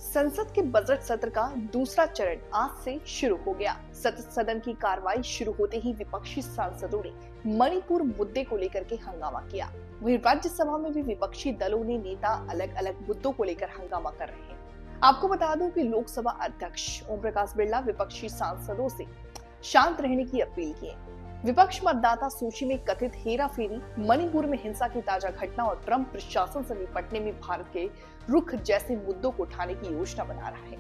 संसद के बजट सत्र का दूसरा चरण आज से शुरू हो गया। सदन की कार्रवाई शुरू होते ही विपक्षी सांसदों ने मणिपुर मुद्दे को लेकर के हंगामा किया। वहीं राज्यसभा में भी विपक्षी दलों ने नेता अलग अलग मुद्दों को लेकर हंगामा कर रहे हैं। आपको बता दूं कि लोकसभा अध्यक्ष ओम प्रकाश बिरला विपक्षी सांसदों से शांत रहने की अपील की है। विपक्ष मतदाता सूची में कथित हेराफेरी, मणिपुर में हिंसा की ताजा घटना और ट्रंप प्रशासन से निपटने में भारत के रुख जैसे मुद्दों को उठाने की योजना बना रहा है।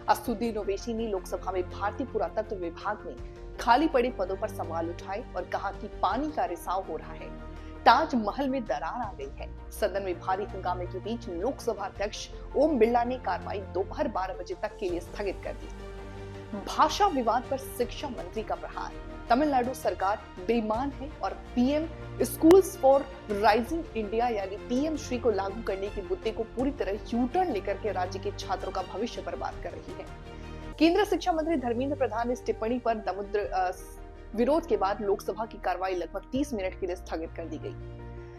असदुद्दीन ओवैसी ने लोकसभा में भारतीय पुरातत्व विभाग में खाली पड़े पदों पर सवाल उठाए और कहा कि पानी का रिसाव हो रहा है, ताजमहल में दरार आ गई है। सदन में भारी हंगामे के बीच लोकसभा अध्यक्ष ओम बिरला ने कार्रवाई दोपहर 12 बजे तक के लिए स्थगित कर दी। भाषा विवाद पर शिक्षा मंत्री का प्रहार। तमिलनाडु सरकार बेईमान है और PM schools for rising India यानी पीएम श्री को लागू करने के मुद्दे को पूरी तरह यू टर्न लेकर के राज्य के छात्रों का भविष्य बर्बाद कर रही है। केंद्रीय शिक्षा मंत्री धर्मेंद्र प्रधान इस टिप्पणी पर विरोध के बाद लोकसभा की कार्रवाई लगभग 30 मिनट के लिए स्थगित कर दी गई।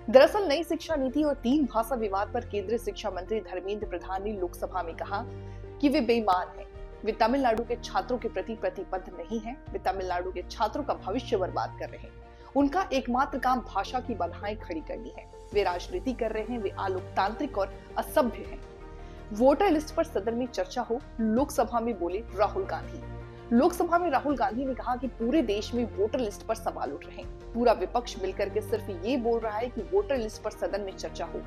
दरअसल नई शिक्षा नीति और 3 भाषा विवाद पर केंद्रीय शिक्षा मंत्री धर्मेंद्र प्रधान ने लोकसभा में कहा कि वे बेईमान हैं, वे तमिलनाडु के छात्रों के प्रति प्रतिबद्ध नहीं हैं, वे तमिलनाडु के छात्रों का भविष्य बर्बाद कर रहे हैं। उनका एकमात्र काम भाषा की बाधाएं खड़ी करनी है। वे राजनीति कर रहे हैं, वे अलोकतांत्रिक और असभ्य हैं। वोटर लिस्ट पर सदन में चर्चा हो, लोकसभा में बोले राहुल गांधी। लोकसभा में राहुल गांधी ने कहा कि पूरे देश में वोटर लिस्ट पर सवाल उठ रहे हैं। पूरा विपक्ष मिलकर के सिर्फ ये बोल रहा है कि वोटर लिस्ट पर सदन में चर्चा हो।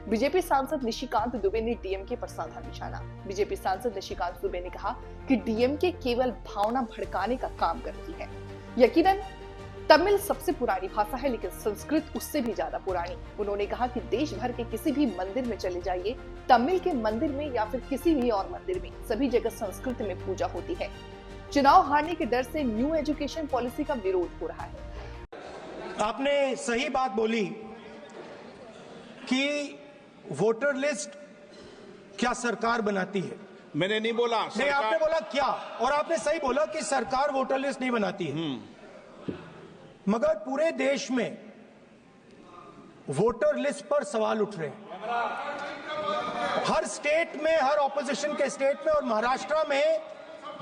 बीजेपी सांसद निशिकांत दुबे ने डीएमके पर साधा निशाना। बीजेपी सांसद निशिकांत दुबे ने कहा कि डीएमके केवल भावना भड़काने का काम करती है। यकीनन तमिल सबसे पुरानी भाषा है, लेकिन संस्कृत उससे भी ज्यादा पुरानी। उन्होंने कहा कि देश भर के किसी भी मंदिर में चले जाइए, तमिल के मंदिर में या फिर किसी भी और मंदिर में, सभी जगह संस्कृत में पूजा होती है। चुनाव हारने के डर से न्यू एजुकेशन पॉलिसी का विरोध हो रहा है। आपने सही बात बोली कि वोटर लिस्ट क्या सरकार बनाती है। मैंने नहीं बोला नहीं, आपने बोला क्या, और आपने सही बोला कि सरकार वोटर लिस्ट नहीं बनाती है। मगर पूरे देश में वोटर लिस्ट पर सवाल उठ रहे हैं। हर स्टेट में, हर ऑपोजिशन के स्टेट में और महाराष्ट्र में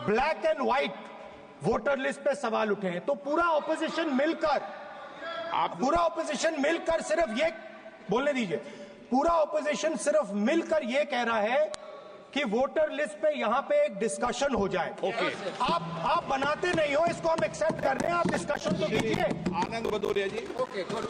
black and white voter list पे सवाल उठे हैं। तो पूरा ऑपोजिशन मिलकर सिर्फ ये बोलने दीजिए, पूरा ऑपोजिशन सिर्फ मिलकर ये कह रहा है कि वोटर लिस्ट पे यहां पे एक डिस्कशन हो जाए। ओके। आप बनाते नहीं हो, इसको हम एक्सेप्ट कर रहे हैं, आप डिस्कशन तो कीजिए। आनंद भदौरिया जी। Okay, good.